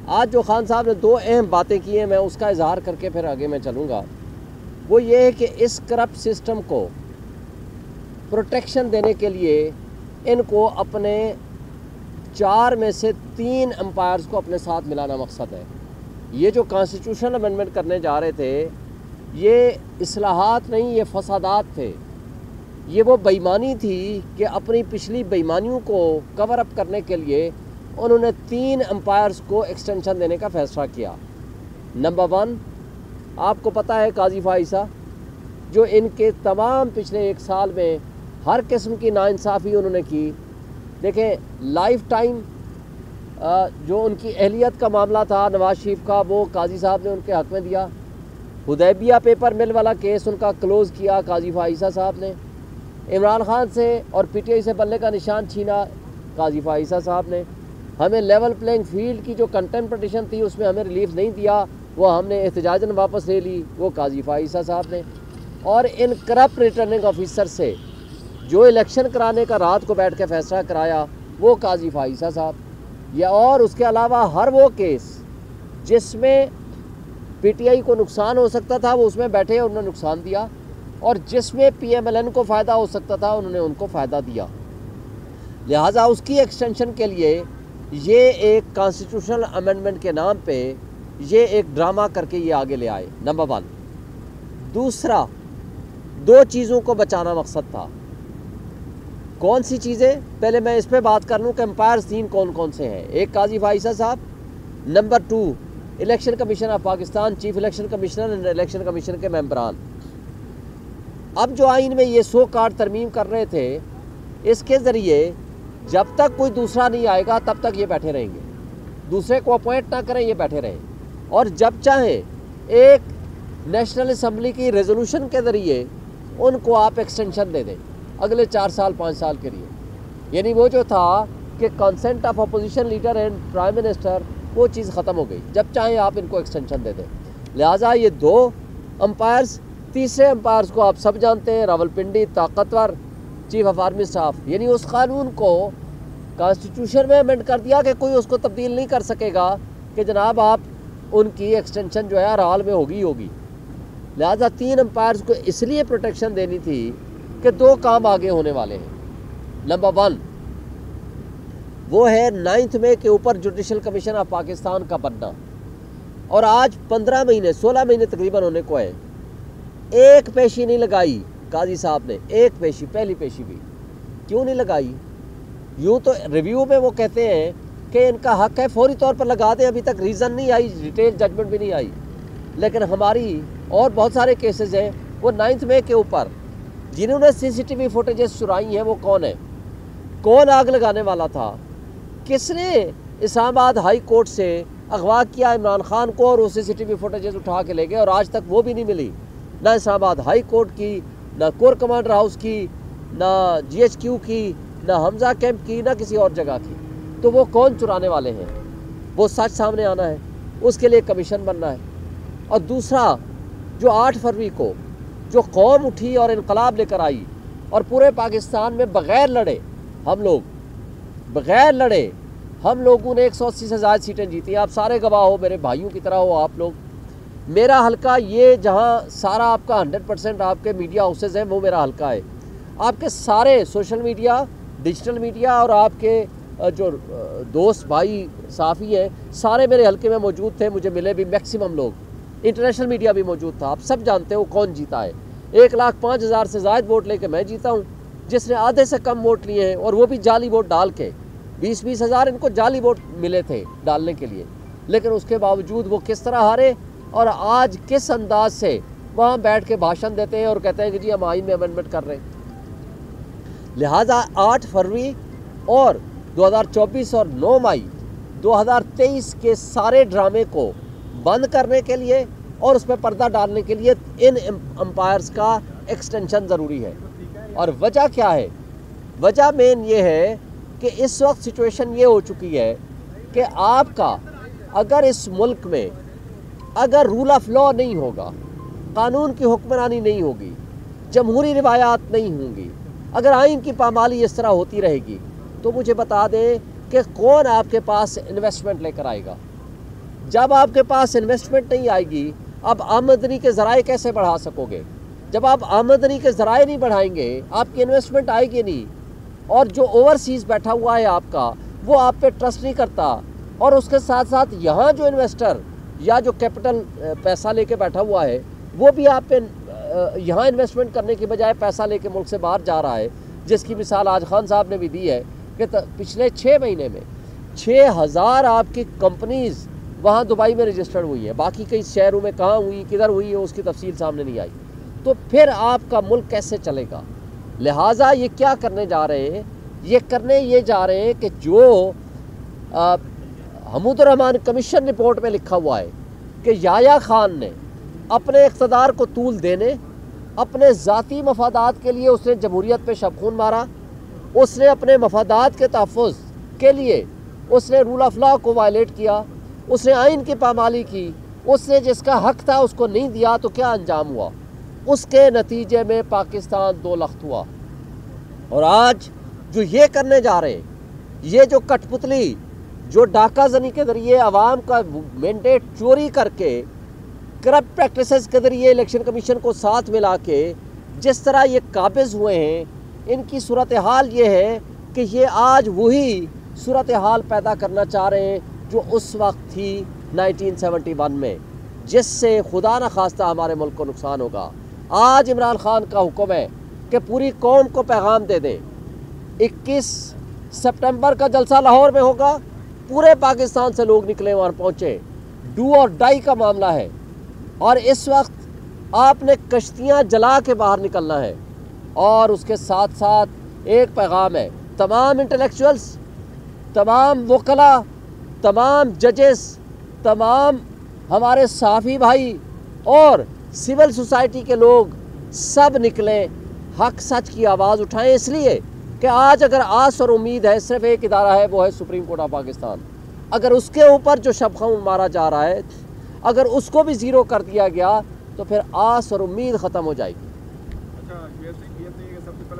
آج جو خان صاحب نے دو اہم باتیں کی ہیں میں اس کا اظہار کر کے پھر آگے میں چلوں گا، وہ یہ ہے کہ اس کرپٹ سسٹم کو پروٹیکشن دینے کے لیے ان کو اپنے 4 میں سے 3 امپائرز کو اپنے ساتھ ملانا مقصد ہے۔ یہ جو کانسٹیٹیوشنل امینڈمنٹ کرنے جا رہے تھے یہ اصلاحات نہیں، یہ فسادات تھے، یہ وہ بےایمانی تھی کہ اپنی پچھلی بےایمانیوں کو کور اپ کرنے کے لیے انہوں نے 3 امپائرز کو ایکسٹینشن دینے کا فیصلہ کیا۔ نمبر 1 آپ کو پتہ ہے قاضی فائزہ، جو ان کے تمام پچھلے 1 سال میں ہر قسم کی ناانصافی انہوں نے کی۔ دیکھیں لائف ٹائم جو ان کی اہلیت کا معاملہ تھا نواز شریف کا، وہ قاضی صاحب نے ان کے حق میں دیا۔ حدیبیہ پیپر مل والا کیس ان کا کلوز کیا قاضی فائزہ صاحب نے۔ عمران خان سے اور پی ٹی آئی سے بلے کا نشان چھینا قاضی فائزہ صاحب نے۔ ہمیں لیول پلینگ فیلڈ کی جو کنٹمپٹ پٹیشن تھی اس میں ہمیں ریلیف نہیں دیا، وہ ہم نے احتجاجاً واپس لے لی، وہ قاضی فائزہ صاحب نے۔ اور ان کرپٹ ریٹرننگ آفیسر سے جو الیکشن کرانے کا رات کو بیٹھ کے فیصلہ کرایا وہ قاضی فائزہ صاحب۔ یا اور اس کے علاوہ ہر وہ کیس جس میں پی ٹی آئی کو نقصان ہو سکتا تھا وہ اس میں بیٹھے اور انہوں نے نقصان دیا، اور جس میں پی ایم ایل این کو فائدہ ہو سکتا تھا انہوں نے ان کو فائدہ دیا۔ لہٰذا اس کی ایکسٹینشن کے لیے یہ ایک کانسٹیٹیوشنل امینڈمنٹ کے نام پہ یہ ایک ڈرامہ کر کے یہ آگے لے آئے۔ نمبر 1 دوسرا 2 چیزوں کو بچانا مقصد تھا۔ کون سی چیزیں؟ پہلے میں اس پہ بات کر لوں کہ امپائرز 3 کون کون سے ہیں۔ ایک قاضی فائزہ صاحب، number 2 election commission of Pakistan, chief election commissioner and election commission کے ممبران۔ اب جو آئین میں یہ 100 کارڈ ترمیم کر رہے تھے، اس کے ذریعے جب تک کوئی دوسرا نہیں آئے گا تب تک یہ بیٹھے رہیں گے، دوسرے کو اپوائنٹ نہ کریں، یہ بیٹھے رہیں، اور جب چاہیں ایک نیشنل اسمبلی کی ریزولوشن کے ذریعے ان کو آپ ایکسٹینشن دے دیں اگلے 4 سال 5 سال کے لیے۔ یعنی وہ جو تھا کہ consent of opposition leader and prime minister, وہ چیز ختم ہو گئی، جب چاہیں آپ ان کو ایکسٹینشن دے دیں۔ لہٰذا یہ 2 امپائرز، تیسرے امپائرز کو آپ سب جانتے ہیں، راولپنڈی طاقتور چیف آف آرمی اسٹاف، یعنی اس قانون کو کانسٹیٹیوشن میں امینڈ کر دیا کہ کوئی اس کو تبدیل نہیں کر سکے گا کہ جناب آپ ان کی ایکسٹینشن جو ہے ہر حال میں ہوگی۔ لہٰذا 3 امپائرز کو اس لیے پروٹیکشن دینی تھی کہ 2 کام آگے ہونے والے ہیں۔ نمبر 1 وہ ہے 9 مئی کے اوپر جوڈیشل کمیشن آف پاکستان کا بننا، اور آج 15 مہینے 16 مہینے تقریباً ہونے کو ہے، ایک پیشی نہیں لگائی قاضی صاحب نے، ایک پیشی، پہلی پیشی بھی کیوں نہیں لگائی؟ یوں تو ریویو میں وہ کہتے ہیں کہ ان کا حق ہے فوری طور پر لگا دیں، ابھی تک ریزن نہیں آئی، ڈیٹیل ججمنٹ بھی نہیں آئی، لیکن ہماری اور بہت سارے کیسز ہیں وہ 9 مئی کے اوپر جنہوں نے سی سی ٹی وی فوٹیجز چرائی ہیں وہ کون ہے؟ کون آگ لگانے والا تھا؟ کس نے اسلام آباد ہائی کورٹ سے اغوا کیا عمران خان کو اور وہ سی سی ٹی وی فوٹیجز اٹھا کے لے گئے، اور آج تک وہ بھی نہیں ملی، نہ اسلام آباد ہائی کورٹ کی، نہ کور کمانڈر ہاؤس کی، نہ جی ایچ کیو کی، نہ حمزہ کیمپ کی، نہ کسی اور جگہ کی۔ تو وہ کون چرانے والے ہیں؟ وہ سچ سامنے آنا ہے، اس کے لیے کمیشن بننا ہے۔ اور دوسرا جو 8 فروری کو جو قوم اٹھی اور انقلاب لے کر آئی اور پورے پاکستان میں بغیر لڑے ہم لوگوں نے 180 سے زائد سیٹیں جیتی ہیں۔ آپ سارے گواہ ہو، میرے بھائیوں کی طرح ہو آپ لوگ۔ میرا حلقہ یہ جہاں سارا آپ کا 100% آپ کے میڈیا ہاؤسز ہیں وہ میرا حلقہ ہے۔ آپ کے سارے سوشل میڈیا، ڈیجیٹل میڈیا اور آپ کے جو دوست بھائی صحافی ہیں سارے میرے حلقے میں موجود تھے، مجھے ملے بھی میکسیمم لوگ، انٹرنیشنل میڈیا بھی موجود تھا۔ آپ سب جانتے ہو کون جیتا ہے۔ 1,05,000 سے زائد ووٹ لے کے میں جیتا ہوں، جس نے آدھے سے کم ووٹ لیے ہیں، اور وہ بھی جعلی ووٹ ڈال کے 20-20 ہزار ان کو جعلی ووٹ ملے تھے ڈالنے کے لیے، لیکن اس کے باوجود وہ کس طرح ہارے اور آج کس انداز سے وہاں بیٹھ کے بھاشن دیتے ہیں اور کہتے ہیں کہ جی ہم آئین میں امینڈمنٹ کر رہے ہیں۔ لہٰذا 8 فروری اور 2024 اور 9 مئی 2023 کے سارے ڈرامے کو بند کرنے کے لیے اور اس پہ پردہ ڈالنے کے لیے ان امپائرز کا ایکسٹینشن ضروری ہے۔ اور وجہ کیا ہے؟ وجہ مین یہ ہے کہ اس وقت سچویشن یہ ہو چکی ہے کہ آپ کا اگر اس ملک میں اگر رول آف لا نہیں ہوگا، قانون کی حکمرانی نہیں ہوگی، جمہوری روایات نہیں ہوں گی، اگر آئین کی پامالی اس طرح ہوتی رہے گی، تو مجھے بتا دیں کہ کون آپ کے پاس انویسٹمنٹ لے کر آئے گا؟ جب آپ کے پاس انویسٹمنٹ نہیں آئے گی، اب آمدنی کے ذرائع کیسے بڑھا سکو گے؟ جب آپ آمدنی کے ذرائع نہیں بڑھائیں گے، آپ کی انویسٹمنٹ آئے گی نہیں، اور جو اوورسیز بیٹھا ہوا ہے آپ کا، وہ آپ پہ ٹرسٹ نہیں کرتا، اور اس کے ساتھ ساتھ یہاں جو انویسٹر یا جو کیپٹل پیسہ لے کے بیٹھا ہوا ہے، وہ بھی آپ پہ یہاں انویسٹمنٹ کرنے کی بجائے پیسہ لے کے ملک سے باہر جا رہا ہے، جس کی مثال آج خان صاحب نے بھی دی ہے کہ پچھلے 6 مہینے میں 6000 آپ کی کمپنیز وہاں دبئی میں رجسٹرڈ ہوئی ہیں، باقی کئی شہروں میں کہاں ہوئی، کدھر ہوئی ہے، اس کی تفصیل سامنے نہیں آئی۔ تو پھر آپ کا ملک کیسے چلے گا؟ لہٰذا یہ کیا کرنے جا رہے ہیں؟ یہ جا رہے ہیں کہ جو حمود الرحمن کمیشن رپورٹ میں لکھا ہوا ہے کہ یحییٰ خان نے اپنے اقتدار کو طول دینے، اپنے ذاتی مفادات کے لیے اس نے جمہوریت پہ شب خون مارا، اس نے اپنے مفادات کے تحفظ کے لیے اس نے رول آف لا کو وائلیٹ کیا، اس نے آئین کی پامالی کی، اس نے جس کا حق تھا اس کو نہیں دیا، تو کیا انجام ہوا؟ اس کے نتیجے میں پاکستان 2 لخت ہوا۔ اور آج جو یہ کرنے جا رہے ہیں، یہ جو کٹ پتلی، جو ڈاکہ زنی کے ذریعے عوام کا مینڈیٹ چوری کر کے، کرپٹ پریکٹسز کے ذریعے الیکشن کمیشن کو ساتھ ملا کے جس طرح یہ قابض ہوئے ہیں، ان کی صورتحال یہ ہے کہ یہ آج وہی صورتحال پیدا کرنا چاہ رہے ہیں جو اس وقت تھی 1971 میں، جس سے خدا نخواستہ ہمارے ملک کو نقصان ہوگا۔ آج عمران خان کا حکم ہے کہ پوری قوم کو پیغام دے دیں، 21 سپٹمبر کا جلسہ لاہور میں ہوگا، پورے پاکستان سے لوگ نکلے وہاں پہنچے، ڈو اور ڈائی کا معاملہ ہے، اور اس وقت آپ نے کشتیاں جلا کے باہر نکلنا ہے۔ اور اس کے ساتھ ساتھ ایک پیغام ہے، تمام انٹلیکچوئلز، تمام وکلاء، تمام ججز، تمام ہمارے صحافی بھائی اور سول سوسائٹی کے لوگ سب نکلیں، حق سچ کی آواز اٹھائیں، اس لیے کہ آج اگر آس اور امید ہے صرف ایک ادارہ ہے، وہ ہے سپریم کورٹ آف پاکستان۔ اگر اس کے اوپر جو شب خون مارا جا رہا ہے، اگر اس کو بھی زیرو کر دیا گیا تو پھر آس اور امید ختم ہو جائے گی۔